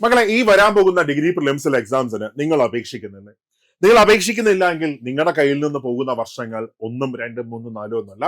മക്കളെ, ഈ വരാൻ പോകുന്ന ഡിഗ്രി പ്രിലിംസിൽ എക്സാംസിന് നിങ്ങൾ അപേക്ഷിക്കുന്നില്ല എങ്കിൽ നിങ്ങളുടെ കയ്യിൽ നിന്ന് പോകുന്ന വർഷങ്ങൾ ഒന്നും രണ്ടും മൂന്നും നാലും ഒന്നല്ല,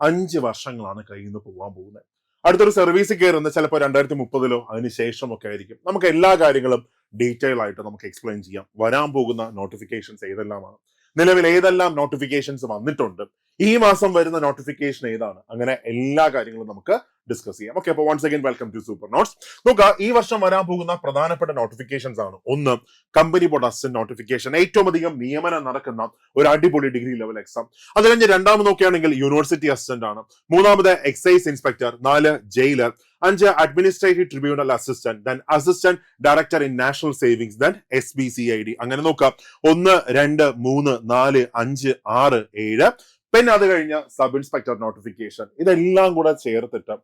5 വർഷങ്ങളാണ് കയ്യിൽ നിന്ന് പോകാൻ പോകുന്നത്. അടുത്തൊരു സർവീസ് കയറുന്ന ചിലപ്പോൾ 2030 അതിന് ശേഷമൊക്കെ ആയിരിക്കും. നമുക്ക് എല്ലാ കാര്യങ്ങളും ഡീറ്റെയിൽ ആയിട്ട് നമുക്ക് എക്സ്പ്ലെയിൻ ചെയ്യാം. വരാൻ പോകുന്ന നോട്ടിഫിക്കേഷൻസ് ഏതെല്ലാമാണ്, നിലവിൽ ഏതെല്ലാം നോട്ടിഫിക്കേഷൻസ് വന്നിട്ടുണ്ട്, ഈ മാസം വരുന്ന നോട്ടിഫിക്കേഷൻ ഏതാണ്, അങ്ങനെ എല്ലാ കാര്യങ്ങളും നമുക്ക് ഡിസ്കസ് ചെയ്യാം. ഓക്കെ, അപ്പോൾ once again welcome to super notes. നോക്കുക, ഈ വർഷം വരാൻ പോകുന്ന പ്രധാനപ്പെട്ട നോട്ടിഫിക്കേഷൻസ് ആണ്. ഒന്ന്, കമ്പനി ബോർഡ് അസിസ്റ്റന്റ് നോട്ടിഫിക്കേഷൻ, ഏറ്റവും അധികം നിയമനം നടക്കുന്ന ഒരു അടിപൊളി ഡിഗ്രി ലെവൽ എക്സാം. അത് കഴിഞ്ഞ് രണ്ടാമത് നോക്കുകയാണെങ്കിൽ യൂണിവേഴ്സിറ്റി അസിസ്റ്റന്റ് ആണ്. മൂന്നാമത് excise inspector. 4 jailer. 5 administrative tribunal assistant, then assistant director in national savings, then SBCID. അങ്ങനെ നോക്കാം, 1 2 3 4 5 6 7. പിന്നെ അത് കഴിഞ്ഞ സബ് ഇൻസ്പെക്ടർ നോട്ടിഫിക്കേഷൻ. ഇതെല്ലാം കൂടെ ചേർത്തിട്ട്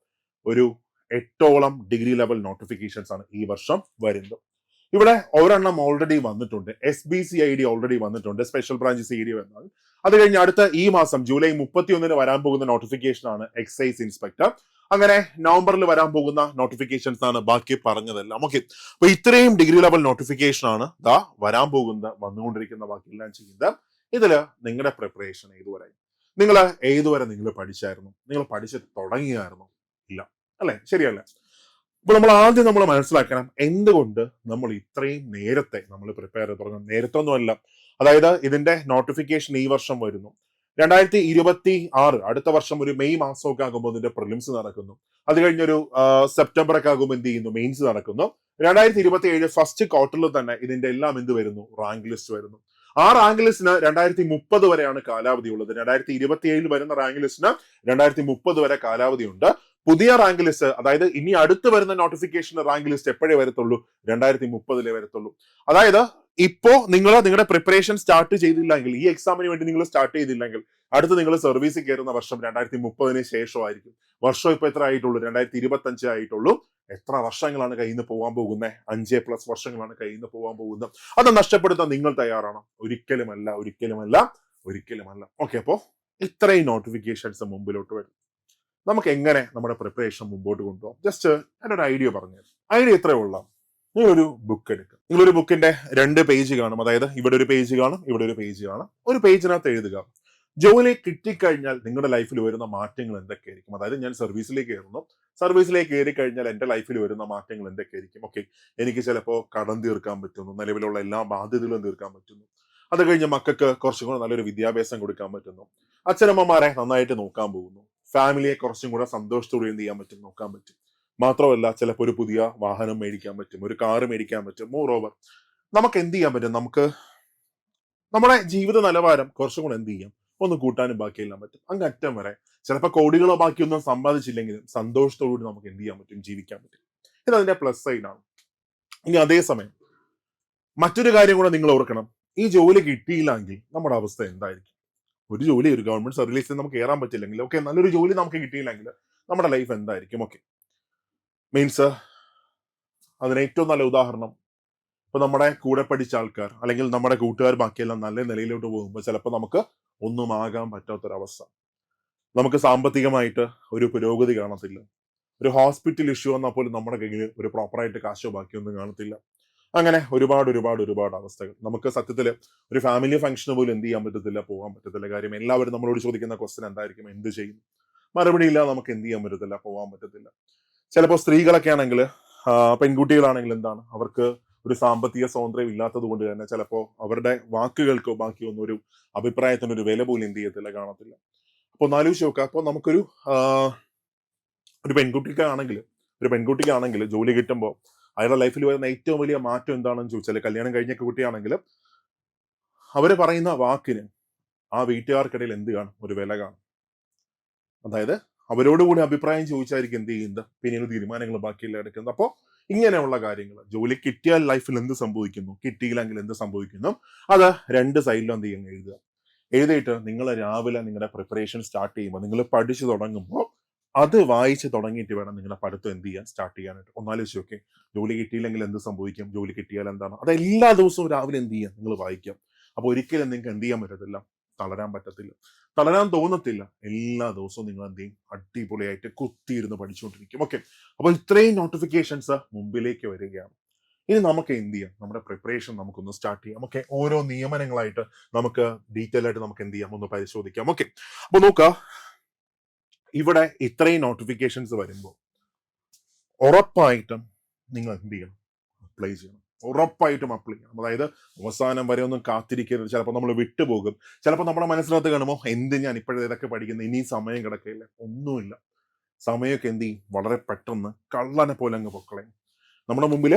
ഒരു 8ഓളം ഡിഗ്രി ലെവൽ നോട്ടിഫിക്കേഷൻസ് ആണ് ഈ വർഷം വരുന്നത്. ഇവിടെ ഒരെണ്ണം ഓൾറെഡി വന്നിട്ടുണ്ട്, SBCID ഓൾറെഡി വന്നിട്ടുണ്ട്, സ്പെഷ്യൽ ബ്രാഞ്ച് CD എന്നാൽ. അത് കഴിഞ്ഞ് അടുത്ത ഈ മാസം ജൂലൈ 31 വരാൻ പോകുന്ന നോട്ടിഫിക്കേഷൻ ആണ് എക്സൈസ് ഇൻസ്പെക്ടർ. അങ്ങനെ നവംബറിൽ വരാൻ പോകുന്ന നോട്ടിഫിക്കേഷൻസ് ആണ് ബാക്കി പറഞ്ഞതെല്ലാം. ഓക്കെ, അപ്പൊ ഇത്രയും ഡിഗ്രി ലെവൽ നോട്ടിഫിക്കേഷൻ ആണ് വരാൻ പോകുന്ന വന്നുകൊണ്ടിരിക്കുന്ന ബാക്കിയെല്ലാം ചെയ്യുന്നത്. ഇതില് നിങ്ങളുടെ പ്രിപ്പറേഷൻ ഏതുവരെ, നിങ്ങൾ ഏതുവരെ നിങ്ങൾ പഠിച്ചായിരുന്നു, നിങ്ങൾ പഠിച്ച് തുടങ്ങിയായിരുന്നു? ഇല്ല അല്ലെ, ശരിയല്ല. അപ്പൊ നമ്മൾ മനസ്സിലാക്കണം എന്തുകൊണ്ട് നമ്മൾ ഇത്രയും നേരത്തെ നമ്മൾ പ്രിപ്പയർ ചെയ്ത് തുടങ്ങും. നേരത്തെ ഒന്നുമല്ല, അതായത് ഇതിന്റെ നോട്ടിഫിക്കേഷൻ ഈ വർഷം വരുന്നു. 2026 അടുത്ത വർഷം ഒരു മെയ് മാസമൊക്കെ ആകുമ്പോൾ ഇതിന്റെ പ്രിലിംസ് നടക്കുന്നു. അത് കഴിഞ്ഞൊരു സെപ്റ്റംബർ ഒക്കെ ആകുമ്പോൾ എന്ത് ചെയ്യുന്നു, മെയിൻസ് നടക്കുന്നു. 2027 ഫസ്റ്റ് ക്വാർട്ടറിൽ തന്നെ ഇതിന്റെ എല്ലാം എന്ത് വരുന്നു, റാങ്ക് ലിസ്റ്റ് വരുന്നു. ആ റാങ്ക് ലിസ്റ്റിന് 2030 വരെയാണ് കാലാവധി ഉള്ളത്. 2027 വരുന്ന റാങ്ക് ലിസ്റ്റിന് 2030 വരെ കാലാവധി ഉണ്ട്. പുതിയ റാങ്ക് ലിസ്റ്റ്, അതായത് ഇനി അടുത്ത് വരുന്ന നോട്ടിഫിക്കേഷൻ റാങ്ക് ലിസ്റ്റ് എപ്പോഴേ വരത്തുള്ളൂ, 2030 വരത്തുള്ളൂ. അതായത് ഇപ്പോ നിങ്ങൾ നിങ്ങളുടെ പ്രിപ്പറേഷൻ സ്റ്റാർട്ട് ചെയ്തില്ലെങ്കിൽ, ഈ എക്സാമിന് വേണ്ടി നിങ്ങൾ സ്റ്റാർട്ട് ചെയ്തില്ലെങ്കിൽ, അടുത്ത് നിങ്ങൾ സർവീസിൽ കയറുന്ന വർഷം 2030 ശേഷമായിരിക്കും. വർഷം ഇപ്പൊ എത്ര ആയിട്ടുള്ളൂ, 2025 ആയിട്ടുള്ളൂ. എത്ര വർഷങ്ങളാണ് കയ്യിൽ നിന്ന് പോകാൻ പോകുന്നത്? 5+ വർഷങ്ങളാണ് കയ്യിൽ നിന്ന് പോകാൻ പോകുന്നത്. അത് നഷ്ടപ്പെടുത്താൻ നിങ്ങൾ തയ്യാറാണോ? ഒരിക്കലുമല്ല, ഒരിക്കലുമല്ല, ഒരിക്കലുമല്ല. ഓക്കെ, അപ്പോ ഇത്രയും നോട്ടിഫിക്കേഷൻസ് മുമ്പിലോട്ട് വരും. നമുക്ക് എങ്ങനെ നമ്മുടെ പ്രിപ്പറേഷൻ മുമ്പോട്ട് കൊണ്ടുപോകാം? ജസ്റ്റ് ഞാനൊരു ഐഡിയ പറഞ്ഞു. ഐഡിയ ഇത്രയേ ഉള്ള, നിങ്ങളൊരു ബുക്ക് എടുക്കുക. നിങ്ങളൊരു ബുക്കിന്റെ 2 പേജ് കാണും. അതായത് ഇവിടെ ഒരു പേജ് കാണും, ഇവിടെ ഒരു പേജ് കാണും. ഒരു പേജിനകത്ത് എഴുതുക, ജോലി കിട്ടിക്കഴിഞ്ഞാൽ നിങ്ങളുടെ ലൈഫിൽ വരുന്ന മാറ്റങ്ങൾ എന്തൊക്കെയായിരിക്കും. അതായത് ഞാൻ സർവീസിലേക്ക് കയറുന്നു, സർവീസിലേക്ക് കയറി കഴിഞ്ഞാൽ എന്റെ ലൈഫിൽ വരുന്ന മാറ്റങ്ങൾ എന്തൊക്കെയായിരിക്കും. ഓക്കെ, എനിക്ക് ചിലപ്പോൾ കടം തീർക്കാൻ പറ്റുന്നു, നിലവിലുള്ള എല്ലാ ബാധ്യതകളും തീർക്കാൻ പറ്റുന്നു. അത് കഴിഞ്ഞ് മക്കൾക്ക് കുറച്ചും കൂടെ നല്ലൊരു വിദ്യാഭ്യാസം കൊടുക്കാൻ പറ്റുന്നു, അച്ഛനമ്മമാരെ നന്നായിട്ട് നോക്കാൻ പോകുന്നു, ഫാമിലിയെ കുറച്ചും കൂടെ സന്തോഷത്തോടെ എന്ത് ചെയ്യാൻ പറ്റും, നോക്കാൻ പറ്റും. മാത്രമല്ല ചിലപ്പോൾ ഒരു പുതിയ വാഹനം മേടിക്കാൻ പറ്റും, ഒരു കാറ് മേടിക്കാൻ പറ്റും. മോർ ഓവർ നമുക്ക് എന്ത് ചെയ്യാൻ പറ്റും, നമുക്ക് നമ്മുടെ ജീവിത നിലവാരം കുറച്ചും കൂടെ എന്ത് ചെയ്യാം, ഒന്ന് കൂട്ടാനും ബാക്കിയെല്ലാം പറ്റും. അങ്ങ് അറ്റം വരെ ചിലപ്പോൾ കോടികളോ ബാക്കിയൊന്നും സമ്പാദിച്ചില്ലെങ്കിലും സന്തോഷത്തോടുകൂടി നമുക്ക് എന്ത് ചെയ്യാൻ പറ്റും, ജീവിക്കാൻ പറ്റും. ഇത് അതിന്റെ പ്ലസ് സൈഡാണ്. ഇനി അതേസമയം മറ്റൊരു കാര്യം കൂടെ നിങ്ങൾ ഓർക്കണം, ഈ ജോലി കിട്ടിയില്ലെങ്കിൽ നമ്മുടെ അവസ്ഥ എന്തായിരിക്കും? ഒരു ജോലി, ഒരു ഗവൺമെന്റ് സർവീസിൽ നമുക്ക് കയറാൻ പറ്റില്ലെങ്കിൽ, ഓക്കെ, നല്ലൊരു ജോലി നമുക്ക് കിട്ടിയില്ലെങ്കിൽ നമ്മുടെ ലൈഫ് എന്തായിരിക്കും? ഓക്കെ, മീൻസ് അതിന് ഏറ്റവും നല്ല ഉദാഹരണം, ഇപ്പൊ നമ്മുടെ കൂടെ പഠിച്ച ആൾക്കാർ അല്ലെങ്കിൽ നമ്മുടെ കൂട്ടുകാർ ബാക്കിയെല്ലാം നല്ല നിലയിലോട്ട് പോകുമ്പോൾ ചിലപ്പോൾ നമുക്ക് ഒന്നും ആകാൻ പറ്റാത്തൊരവസ്ഥ, നമുക്ക് സാമ്പത്തികമായിട്ട് ഒരു പുരോഗതി കാണത്തില്ല, ഒരു ഹോസ്പിറ്റൽ ഇഷ്യൂ വന്നാൽ പോലും നമ്മുടെ കയ്യിൽ ഒരു പ്രോപ്പറായിട്ട് കാശോ ബാക്കിയൊന്നും കാണത്തില്ല. അങ്ങനെ ഒരുപാട് ഒരുപാട് ഒരുപാട് അവസ്ഥകൾ. നമുക്ക് സത്യത്തിൽ ഒരു ഫാമിലി ഫംഗ്ഷന് പോലും എന്ത് ചെയ്യാൻ പറ്റത്തില്ല, പോകാൻ പറ്റത്തില്ല. കാര്യം എല്ലാവരും നമ്മളോട് ചോദിക്കുന്ന ക്വസ്റ്റ്യൻ എന്തായിരിക്കും, എന്ത് ചെയ്യും? മറുപടി ഇല്ല, നമുക്ക് എന്ത് ചെയ്യാൻ പറ്റത്തില്ല, പോകാൻ പറ്റത്തില്ല. ചിലപ്പോൾ സ്ത്രീകളൊക്കെ ആണെങ്കിൽ, പെൺകുട്ടികളാണെങ്കിൽ എന്താണ്, അവർക്ക് ഒരു സാമ്പത്തിക സ്വാതന്ത്ര്യം ഇല്ലാത്തത് കൊണ്ട് തന്നെ ചിലപ്പോൾ അവരുടെ വാക്കുകൾക്കോ ബാക്കിയൊന്നും ഒരു അഭിപ്രായത്തിനൊരു വില പോലും എന്ത് ചെയ്യത്തില്ല, കാണത്തില്ല. അപ്പൊ ഒന്ന് ആലോചിച്ച് നോക്കുക. അപ്പോൾ നമുക്കൊരു ഒരു പെൺകുട്ടിക്കാണെങ്കിൽ ജോലി കിട്ടുമ്പോൾ അവരുടെ ലൈഫിൽ വരുന്ന ഏറ്റവും വലിയ മാറ്റം എന്താണെന്ന് ചോദിച്ചാൽ, കല്യാണം കഴിഞ്ഞ കുട്ടിയാണെങ്കിൽ അവര് പറയുന്ന വാക്കിന് ആ വീട്ടുകാർക്കിടയിൽ എന്ത് കാണും, ഒരു വില കാണും. അതായത് അവരോടുകൂടി അഭിപ്രായം ചോദിച്ചായിരിക്കും എന്ത് ചെയ്യുന്നത്, പിന്നീട് തീരുമാനങ്ങൾ ബാക്കിയെല്ലാം എടുക്കുന്നത്. അപ്പോൾ ഇങ്ങനെയുള്ള കാര്യങ്ങൾ, ജോലി കിട്ടിയാൽ ലൈഫിൽ എന്ത് സംഭവിക്കുന്നു, കിട്ടിയില്ലെങ്കിൽ എന്ത് സംഭവിക്കുന്നു, അത് 2 സൈഡിലും എന്ത് ചെയ്യുക, എഴുതുക. എഴുതിയിട്ട് നിങ്ങൾ രാവിലെ നിങ്ങളുടെ പ്രിപ്പറേഷൻ സ്റ്റാർട്ട് ചെയ്യുമ്പോൾ, നിങ്ങൾ പഠിച്ചു തുടങ്ങുമ്പോൾ അത് വായിച്ച് തുടങ്ങിയിട്ട് വേണം നിങ്ങളുടെ പഠിത്തം എന്ത് ചെയ്യാൻ, സ്റ്റാർട്ട് ചെയ്യാനായിട്ട്. ഒന്നാലോചിച്ച് നോക്കെ, ജോലി കിട്ടിയില്ലെങ്കിൽ എന്ത് സംഭവിക്കും, ജോലി കിട്ടിയാൽ എന്താണ്, അത് എല്ലാ ദിവസവും രാവിലെ എന്ത് ചെയ്യാം, നിങ്ങൾ വായിക്കാം. അപ്പൊ ഒരിക്കലും നിങ്ങൾക്ക് എന്ത് ചെയ്യാൻ പറ്റത്തില്ല, തളരാൻ പറ്റത്തില്ല, തളരാൻ തോന്നത്തില്ല. എല്ലാ ദിവസവും നിങ്ങൾ എന്ത് ചെയ്യും, അടിപൊളിയായിട്ട് കുത്തിയിരുന്ന് പഠിച്ചുകൊണ്ടിരിക്കും. ഓക്കെ, അപ്പൊ ഇത്രയും നോട്ടിഫിക്കേഷൻസ് മുമ്പിലേക്ക് വരികയാണ്. ഇനി നമുക്ക് എന്ത് ചെയ്യാം, നമ്മുടെ പ്രിപ്പറേഷൻ നമുക്കൊന്ന് സ്റ്റാർട്ട് ചെയ്യാം. ഓക്കെ, ഓരോ നിയമനങ്ങളായിട്ട് നമുക്ക് ഡീറ്റെയിൽ ആയിട്ട് നമുക്ക് എന്ത് ചെയ്യാം, ഒന്ന് പരിശോധിക്കാം. ഓക്കെ, അപ്പൊ നോക്കുക, ഇവിടെ ഇത്രയും നോട്ടിഫിക്കേഷൻസ് വരുമ്പോൾ ഉറപ്പായിട്ടും നിങ്ങൾ എന്ത് ചെയ്യണം, അപ്ലൈ ചെയ്യണം. ഉറപ്പായിട്ടും അപ്ലൈ ചെയ്യണം. അതായത് അവസാനം വരെ ഒന്നും കാത്തിരിക്കരുത്. ചിലപ്പോൾ നമ്മൾ വിട്ടുപോകും. ചിലപ്പോൾ നമ്മുടെ മനസ്സിനകത്ത് കാണുമ്പോൾ എന്ത് ഞാൻ ഇപ്പോഴേ ഇതൊക്കെ പഠിക്കുന്നത്, ഇനി സമയം കിടക്കില്ല. ഒന്നുമില്ല, സമയമൊക്കെ എന്ത് ചെയ്യും, വളരെ പെട്ടെന്ന് കള്ളനെ പോലെ അങ്ങ് പൊക്കളയും. നമ്മുടെ മുമ്പിൽ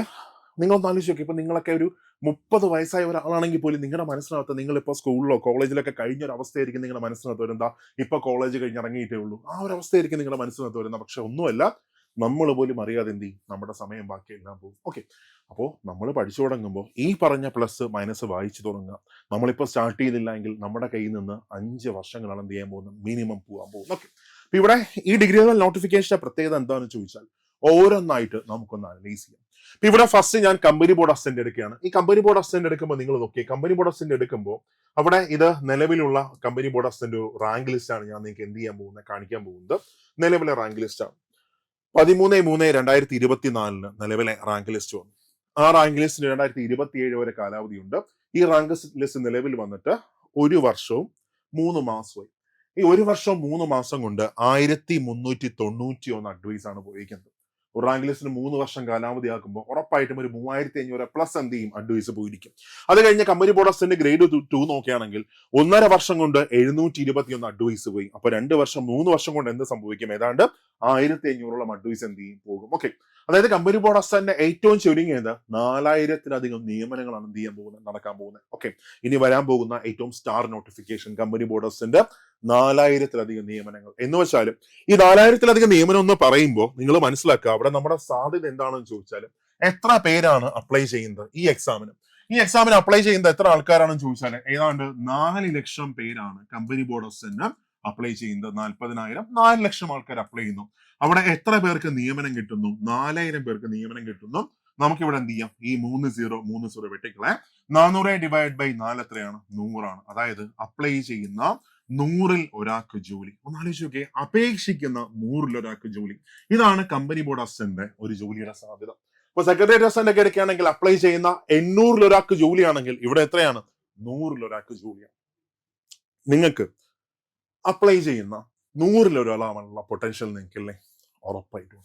നിങ്ങളൊന്ന് ആലോചിച്ച് നോക്കി, ഇപ്പൊ നിങ്ങളൊക്കെ ഒരു 30 വയസ്സായ ഒരാളാണെങ്കിൽ പോലും നിങ്ങളുടെ മനസ്സിനകത്ത് നിങ്ങളിപ്പോൾ സ്കൂളിലോ കോളേജിലൊക്കെ കഴിഞ്ഞ ഒരു അവസ്ഥയായിരിക്കും നിങ്ങളുടെ മനസ്സിനകത്ത് വരുന്നത്. ഇപ്പൊ കോളേജ് കഴിഞ്ഞ് ഇറങ്ങിയിട്ടേ ഉള്ളൂ, ആ ഒരു അവസ്ഥയായിരിക്കും നിങ്ങളുടെ മനസ്സിനകത്ത് വരുന്നത്. പക്ഷെ ഒന്നുമല്ല, നമ്മൾ പോലും അറിയാതെ എന്ത് ചെയ്യും, നമ്മുടെ സമയം ബാക്കിയെല്ലാം പോകും. ഓക്കെ, അപ്പോൾ നമ്മൾ പഠിച്ചു തുടങ്ങുമ്പോൾ ഈ പറഞ്ഞ പ്ലസ് മൈനസ് വായിച്ചു തുടങ്ങുക. നമ്മളിപ്പോൾ സ്റ്റാർട്ട് ചെയ്തില്ല എങ്കിൽ നമ്മുടെ കയ്യിൽ നിന്ന് 5 വർഷങ്ങളാണ് എന്ത് ചെയ്യാൻ പോകുന്നത്, മിനിമം പോകാൻ പോകുന്നത്. ഓക്കെ, അപ്പൊ ഇവിടെ ഈ ഡിഗ്രി നോട്ടിഫിക്കേഷന്റെ പ്രത്യേകത എന്താണെന്ന് ചോദിച്ചാൽ ഓരോന്നായിട്ട് നമുക്കൊന്ന് അനലൈസ് ചെയ്യാം. ഇപ്പൊ ഇവിടെ ഫസ്റ്റ് ഞാൻ കമ്പനി ബോർഡ് അസിസ്റ്റന്റ് എടുക്കുകയാണ്. ഈ കമ്പനി ബോർഡ് അസിസ്റ്റന്റ് എടുക്കുമ്പോൾ നിങ്ങൾ നോക്കിയേ, കമ്പനി ബോർഡ് അസിസ്റ്റന്റ് എടുക്കുമ്പോൾ അവിടെ ഇത് നിലവിലുള്ള company board assistant rank list ആണ് ഞാൻ നിങ്ങൾക്ക് എന്ത് ചെയ്യാൻ പോകുന്നത്, കാണിക്കാൻ പോകുന്നത്. നിലവിലെ റാങ്ക് ലിസ്റ്റ് ആണ് 13/3/2024 നിലവിലെ റാങ്ക് ലിസ്റ്റ് വന്നു. ആ റാങ്ക് ലിസ്റ്റിന് 2027 വരെ കാലാവധിയുണ്ട്. ഈ റാങ്ക് ലിസ്റ്റ് നിലവിൽ വന്നിട്ട് 1 വർഷവും 3 മാസവും. ഈ 1 വർഷം 3 മാസം കൊണ്ട് 1391 അഡ്വൈസ് ആണ് പോയിരിക്കുന്നത്. ഒരു റാങ്ക് ലിസ്റ്റിന് 3 വർഷം കാലാവധിയാക്കുമ്പോൾ ഉറപ്പായിട്ടും ഒരു 3500 പ്ലസ് എന്ത് ചെയ്യും, അഡ്വൈസ് പോയിരിക്കും. അത് കഴിഞ്ഞ കമ്പനി ബോർഡ് അസിസ്റ്റന്റ് ഗ്രേഡ് 2 നോക്കുകയാണെങ്കിൽ 1.5 വർഷം കൊണ്ട് 721 അഡ്വൈസ് പോയി. അപ്പൊ 2 വർഷം 3 വർഷം കൊണ്ട് എന്ത് സംഭവിക്കും, ഏതാണ്ട് 1500 അഡ്വൈസ് എന്ത് ചെയ്യും, പോകും. ഓക്കെ, അതായത് കമ്പനി ബോർഡ് അസിസ്റ്റന്റ് ഏറ്റവും ചുരുങ്ങിയത് 4000-ലധികം നിയമനങ്ങളാണ് എന്ത് ചെയ്യാൻ പോകുന്നത്, നടക്കാൻ പോകുന്നത്. ഓക്കെ, ഇനി വരാൻ പോകുന്ന ഏറ്റവും star notification company board assistant 4000-ലധികം നിയമനങ്ങൾ. എന്ന് വെച്ചാലും ഈ 4000-ലധികം നിയമനം എന്ന് പറയുമ്പോൾ നിങ്ങൾ മനസ്സിലാക്കുക, അവിടെ നമ്മുടെ സാധ്യത എന്താണെന്ന് ചോദിച്ചാൽ എത്ര പേരാണ് അപ്ലൈ ചെയ്യുന്നത് ഈ എക്സാമിന്. ഈ എക്സാമിന് അപ്ലൈ ചെയ്യുന്നത് എത്ര ആൾക്കാരാണെന്ന് ചോദിച്ചാൽ ഏതാണ്ട് 4 ലക്ഷം പേരാണ് കമ്പനി ബോർഡ് അസിസ്റ്റന്റ് അപ്ലൈ ചെയ്യുന്നത്. 40,000 4 ലക്ഷം ആൾക്കാർ അപ്ലൈ ചെയ്യുന്നു. അവിടെ എത്ര പേർക്ക് നിയമനം കിട്ടുന്നു, 4000 പേർക്ക് നിയമനം കിട്ടുന്നു. നമുക്കിവിടെ എന്ത് ചെയ്യാം, ഈ 3 വെട്ടിക്കളെ 400/4 എത്രയാണ്, 100 ആണ്. അതായത് അപ്ലൈ ചെയ്യുന്ന 100-ൽ ഒരാൾക്ക് ജോലി. ഒന്ന് ആലോചിച്ച് നോക്കിയേ, അപേക്ഷിക്കുന്ന 100-ൽ ഒരാൾക്ക് ജോലി. ഇതാണ് കമ്പനി ബോർഡ് അസിസ്റ്റന്റ് ഒരു ജോലിയുടെ സാധ്യത. ഇപ്പൊ സെക്രട്ടേറിയറ്റ് അസിസ്റ്റന്റ് ഒക്കെ എടുക്കുകയാണെങ്കിൽ അപ്ലൈ ചെയ്യുന്ന 800-ൽ ഒരാൾക്ക് ജോലിയാണെങ്കിൽ ഇവിടെ എത്രയാണ്, 100-ൽ ഒരാൾക്ക് ജോലിയാണ്. നിങ്ങൾക്ക് അപ്ലൈ ചെയ്യുന്ന 100-ൽ ഒരാളാവാനുള്ള പൊട്ടൻഷ്യൽ നിങ്ങൾക്കില്ലേ, ഉറപ്പായിട്ടും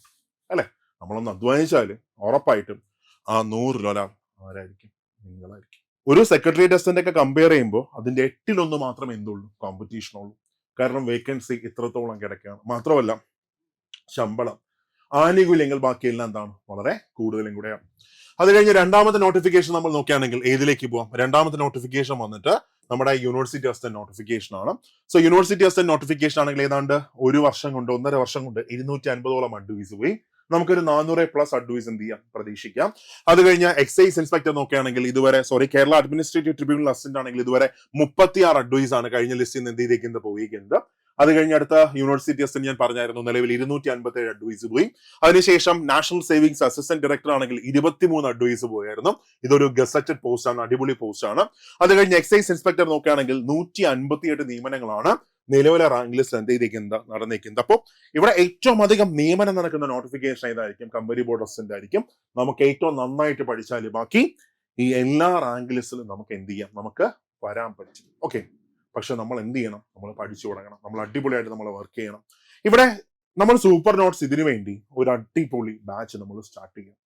അല്ലെ. നമ്മളൊന്ന് അധ്വാനിച്ചാല് ഉറപ്പായിട്ടും ആ 100-ൽ ഒരാൾ ആരായിരിക്കും, നിങ്ങളായിരിക്കും. ഒരു സെക്രട്ടേറിയറ്റ് അസിസ്റ്റന്റ് ഒക്കെ കമ്പയർ ചെയ്യുമ്പോൾ അതിന്റെ 8-ൽ1 മാത്രമേ എന്തുള്ളൂ, കോമ്പറ്റീഷൻ ഉള്ളൂ. കാരണം വേക്കൻസി ഇത്രത്തോളം കിടക്കുകയാണ്. മാത്രമല്ല ശമ്പളം, ആനുകൂല്യങ്ങൾ ബാക്കിയെല്ലാം എന്താണ്, വളരെ കൂടുതലും കൂടെയാണ്. അത് കഴിഞ്ഞ് രണ്ടാമത്തെ നോട്ടിഫിക്കേഷൻ നമ്മൾ നോക്കുകയാണെങ്കിൽ ഏതിലേക്ക് പോവാം. രണ്ടാമത്തെ നോട്ടിഫിക്കേഷൻ വന്നിട്ട് നമ്മുടെ യൂണിവേഴ്സിറ്റി അസിസ്റ്റന്റ് നോട്ടിഫിക്കേഷൻ ആണ്. സോ യൂണിവേഴ്സിറ്റി അസിസ്റ്റന്റ് നോട്ടിഫിക്കേഷൻ ആണെങ്കിൽ ഏതാണ്ട് 1 വർഷം കൊണ്ട് 1.5 വർഷം കൊണ്ട് 250-ഓളം അഡ്വൈസ് പോയി. നമുക്കൊരു 400+ അഡ്വൈസ് എന്ത് ചെയ്യാം, പ്രതീക്ഷിക്കാം. അത് കഴിഞ്ഞ എക്സൈസ് ഇൻസ്പെക്ടർ നോക്കുകയാണെങ്കിൽ ഇതുവരെ കേരള അഡ്മിനിസ്ട്രേറ്റീവ് ട്രിബ്യൂണൽ അസിസ്റ്റന്റ് ആണെങ്കിൽ ഇതുവരെ 36 അഡ്വൈസ് ആണ് കഴിഞ്ഞ ലിസ്റ്റിൽ നിന്ന് എന്ത് ചെയ്തേക്കുന്നത്, പോയിരിക്കുന്നത്. അത് കഴിഞ്ഞ അടുത്ത യൂണിവേഴ്സിറ്റി അസിസ്റ്റന്റ് ഞാൻ പറഞ്ഞായിരുന്നു, നിലവിൽ 257 അഡ്വൈസ് പോയി. അതിനുശേഷം നാഷണൽ സേവിങ്സ് അസിസ്റ്റന്റ് ഡയറക്ടർ ആണെങ്കിൽ 23 അഡ്വൈസ് പോയായിരുന്നു. ഇതൊരു ഗസറ്റഡ് പോസ്റ്റ് ആണ്, അടിപൊളി പോസ്റ്റ് ആണ്. അത് കഴിഞ്ഞ് എക്സൈസ് ഇൻസ്പെക്ടർ നോക്കുകയാണെങ്കിൽ 158 നിയമനങ്ങളാണ് നിലവിലെ റാങ്ക് ലിസ്റ്റ് എന്ത് ചെയ്തിരിക്കുന്നത്, നടന്നിരിക്കുന്നത്. അപ്പോൾ ഇവിടെ ഏറ്റവും അധികം നിയമനം നടക്കുന്ന നോട്ടിഫിക്കേഷൻ ഏതായിരിക്കും, കമ്പനി ബോർഡ് അസിസ്റ്റന്റ് ആയിരിക്കും. നമുക്ക് ഏറ്റവും നന്നായിട്ട് പഠിച്ചാൽ ബാക്കി ഈ എല്ലാ റാങ്ക് ലിസ്റ്റിലും നമുക്ക് എന്ത് ചെയ്യാം, നമുക്ക് വരാൻ പറ്റും. ഓക്കെ, പക്ഷെ നമ്മൾ എന്ത് ചെയ്യണം, നമ്മൾ പഠിച്ചു തുടങ്ങണം, നമ്മൾ അടിപൊളിയായിട്ട് നമ്മൾ വർക്ക് ചെയ്യണം. ഇവിടെ നമ്മൾ സൂപ്പർ നോട്ട്സ് ഇതിനു വേണ്ടി ഒരു അടിപൊളി ബാച്ച് നമ്മൾ സ്റ്റാർട്ട് ചെയ്യണം.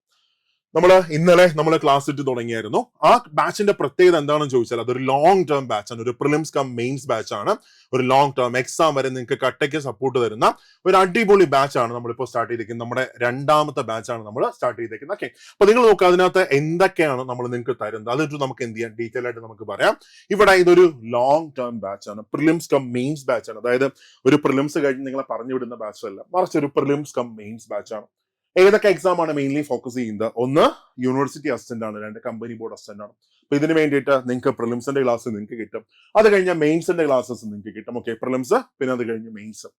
ഇന്നലെ നമ്മൾ ക്ലാസ് ഇട്ട് തുടങ്ങിയായിരുന്നു. ആ ബാച്ചിന്റെ പ്രത്യേകത എന്താണെന്ന് ചോദിച്ചാൽ അതൊരു ലോങ് ടേം ബാച്ച് ആണ്, ഒരു പ്രിലിംസ് കം മെയിൻസ് ബാച്ച് ആണ്. ഒരു ലോങ് ടേം എക്സാം വരെ നിങ്ങൾക്ക് കട്ടയ്ക്ക് സപ്പോർട്ട് തരുന്ന ഒരു അടിപൊളി ബാച്ച് ആണ് നമ്മളിപ്പോൾ സ്റ്റാർട്ട് ചെയ്തിരിക്കുന്നത്. നമ്മുടെ രണ്ടാമത്തെ ബാച്ചാണ് നമ്മൾ സ്റ്റാർട്ട് ചെയ്തിരിക്കുന്നത്. ഓക്കെ, അപ്പൊ നിങ്ങൾ നോക്കുക, അതിനകത്ത് എന്തൊക്കെയാണ് നമ്മൾ നിങ്ങൾക്ക് തരുന്നത്, അതിട്ട് നമുക്ക് എന്ത് ചെയ്യാം, ഡീറ്റെയിൽ ആയിട്ട് നമുക്ക് പറയാം. ഇവിടെ ഇതൊരു ലോങ് ടേം ബാച്ച് ആണ്, പ്രിലിംസ് കം മെയിൻസ് ബാച്ച് ആണ്. അതായത് ഒരു പ്രിലിംസ് കഴിഞ്ഞ് നിങ്ങളെ പറഞ്ഞു വിടുന്ന ബാച്ച് അല്ല, മറിച്ച് ഒരു പ്രിലിംസ് കം മെയിൻസ് ബാച്ച് ആണ്. ഏതൊക്കെ എക്സാം ആണ് മെയിൻലി ഫോക്കസ് ചെയ്യുന്നത്? ഒന്ന് യൂണിവേഴ്സിറ്റി അസിസ്റ്റന്റ് ആണ്, 2 കമ്പനി ബോർഡ് അസിസ്റ്റന്റ് ആണ്. അപ്പൊ ഇതിന് വേണ്ടിയിട്ട് നിങ്ങൾക്ക് പ്രിലിംസിന്റെ ക്ലാസ് നിങ്ങൾക്ക് കിട്ടും. അത് കഴിഞ്ഞ മെയിൻസിന്റെ ക്ലാസ്സസ് നിങ്ങൾക്ക് കിട്ടും. ഓക്കെ, പ്രിലിംസ് പിന്നെ അത് കഴിഞ്ഞ് മെയിൻസ്,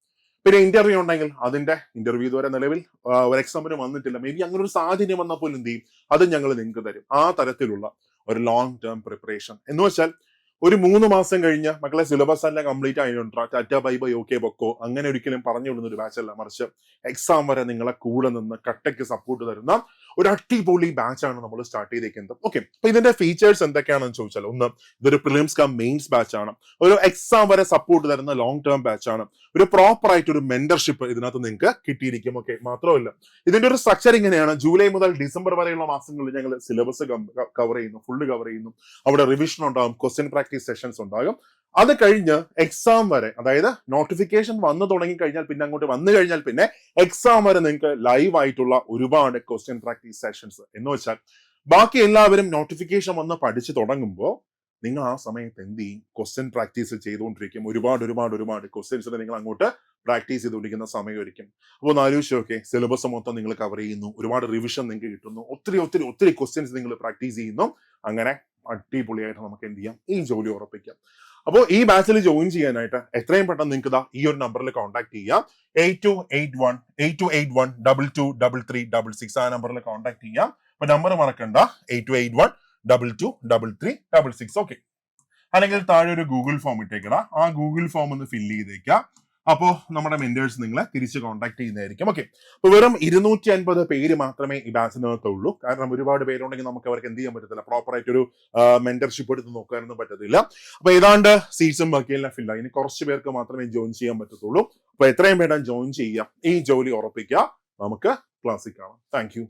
പിന്നെ ഇന്റർവ്യൂ ഉണ്ടെങ്കിൽ അതിന്റെ ഇന്റർവ്യൂ ഇതുവരെ നിലവിൽ ഒരു എക്സാമിന് വന്നിട്ടില്ല. മേ ബി അങ്ങനെ ഒരു സാഹചര്യം വന്നപ്പോൾ എന്ത് ചെയ്യും, അത് ഞങ്ങൾ നിങ്ങൾക്ക് തരും. ആ തരത്തിലുള്ള ഒരു ലോങ് ടേം പ്രിപ്പറേഷൻ എന്ന് വെച്ചാൽ ഒരു 3 മാസം കഴിഞ്ഞ് മക്കളെ സിലബസ് എല്ലാം കംപ്ലീറ്റ് ആയിട്ടുണ്ട്, ടാറ്റ ബൈ ബൈ ഓക്കെ പൊക്കോ, അങ്ങനെ ഒരിക്കലും പറഞ്ഞു വിടുന്ന ഒരു ബാച്ച് അല്ല, മറിച്ച് എക്സാം വരെ നിങ്ങളെ കൂടെ നിന്ന് കട്ടയ്ക്ക് സപ്പോർട്ട് തരുന്ന ഒരു അടിപൊളി ബാച്ചാണ് നമ്മൾ സ്റ്റാർട്ട് ചെയ്തേക്കുന്നത്. ഓക്കെ, അപ്പൊ ഇതിന്റെ ഫീച്ചേഴ്സ് എന്തൊക്കെയാണെന്ന് ചോദിച്ചാൽ, ഒന്ന്, ഇതൊരു പ്രിലിംസ് കം മെയിൻസ് ബാച്ച് ആണ്, ഒരു എക്സാം വരെ സപ്പോർട്ട് തരുന്ന ലോങ് ടേം ബാച്ച് ആണ്, ഒരു പ്രോപ്പർ ആയിട്ട് ഒരു മെന്റർഷിപ്പ് ഇതിനകത്ത് നിങ്ങൾക്ക് കിട്ടിയിരിക്കും. ഓക്കെ, മാത്രമല്ല ഇതിന്റെ ഒരു സ്ട്രക്ചർ ഇങ്ങനെയാണ്. ജൂലൈ മുതൽ ഡിസംബർ വരെയുള്ള മാസങ്ങളിൽ ഞങ്ങൾ സിലബസ് കവർ ചെയ്യുന്നു, ഫുള്ള് കവർ ചെയ്യുന്നു. അവിടെ റിവിഷൻ ഉണ്ടാകും, ക്വസ്റ്റ്യൻ പ്രാക്ടീസ് സെഷൻസ് ഉണ്ടാകും. അത് കഴിഞ്ഞ് എക്സാം വരെ, അതായത് നോട്ടിഫിക്കേഷൻ വന്നു തുടങ്ങി കഴിഞ്ഞാൽ പിന്നെ അങ്ങോട്ട് വന്നു കഴിഞ്ഞാൽ പിന്നെ എക്സാം വരെ നിങ്ങൾക്ക് ലൈവ് ആയിട്ടുള്ള ഒരുപാട് ക്വസ്റ്റ്യൻ പ്രാക്ടീസ് സെഷൻസ്. എന്ന് വെച്ചാൽ ബാക്കി എല്ലാവരും നോട്ടിഫിക്കേഷൻ വന്ന് പഠിച്ചു തുടങ്ങുമ്പോൾ നിങ്ങൾ ആ സമയത്ത് എന്ത് ചെയ്യും? ക്വസ്റ്റ്യൻ പ്രാക്ടീസ് ചെയ്തുകൊണ്ടിരിക്കും. ഒരുപാട് ക്വസ്റ്റ്യൻസിനെ നിങ്ങൾ അങ്ങോട്ട് പ്രാക്ടീസ് ചെയ്തുകൊണ്ടിരിക്കുന്ന സമയമായിരിക്കും. അപ്പോൾ ആലോചിച്ചൊക്കെ സിലബസ് മൊത്തം നിങ്ങൾ കവർ ചെയ്യുന്നു, ഒരുപാട് റിവിഷൻ നിങ്ങൾക്ക് കിട്ടുന്നു, ഒത്തിരി ക്വസ്റ്റ്യൻസ് നിങ്ങൾ പ്രാക്ടീസ് ചെയ്യുന്നു. അങ്ങനെ അടിപൊളിയായിട്ട് നമുക്ക് എന്ത് ചെയ്യാം? ഈ ജോലി ഉറപ്പിക്കാം. അപ്പോൾ ഈ ബാച്ചിൽ ജോയിൻ ചെയ്യാനായിട്ട് എത്രയും പെട്ടെന്ന് നിങ്ങൾക്ക് ഈ ഒരു നമ്പറിൽ കോൺടാക്ട് ചെയ്യാം. 8281 ആ നമ്പറിൽ കോൺടാക്ട് ചെയ്യാം. അപ്പൊ നമ്പർ മറക്കണ്ട, 8281 ഓക്കെ. അല്ലെങ്കിൽ താഴെ ഒരു ഗൂഗിൾ ഫോം ഇട്ടേക്കട, ആ ഗൂഗിൾ ഫോം ഒന്ന് ഫില്ല് ചെയ്തേക്കാം. അപ്പോ നമ്മുടെ മെന്റേഴ്സ് നിങ്ങളെ തിരിച്ച് കോൺടാക്ട് ചെയ്യുന്നതായിരിക്കും. ഓക്കെ, അപ്പൊ വെറും 250 പേര് മാത്രമേ ഈ ബാച്ചിനകത്തുള്ളൂ. കാരണം ഒരുപാട് പേരുണ്ടെങ്കിൽ നമുക്ക് അവർക്ക് എന്ത് ചെയ്യാൻ പറ്റത്തില്ല, പ്രോപ്പർ ആയിട്ട് ഒരു മെന്റർഷിപ്പ് എടുത്ത് നോക്കാനൊന്നും പറ്റത്തില്ല. അപ്പൊ ഏതാണ്ട് സീറ്റ്സും ബാക്കിയെല്ലാം ഫില്ല, ഇനി കുറച്ച് പേർക്ക് മാത്രമേ ജോയിൻ ചെയ്യാൻ പറ്റത്തുള്ളൂ. അപ്പൊ എത്രയും വേണം ജോയിൻ ചെയ്യാം, ഈ ജോലി ഉറപ്പിക്കുക. നമുക്ക് ക്ലാസ്സിൽ കാണാം. Thank you.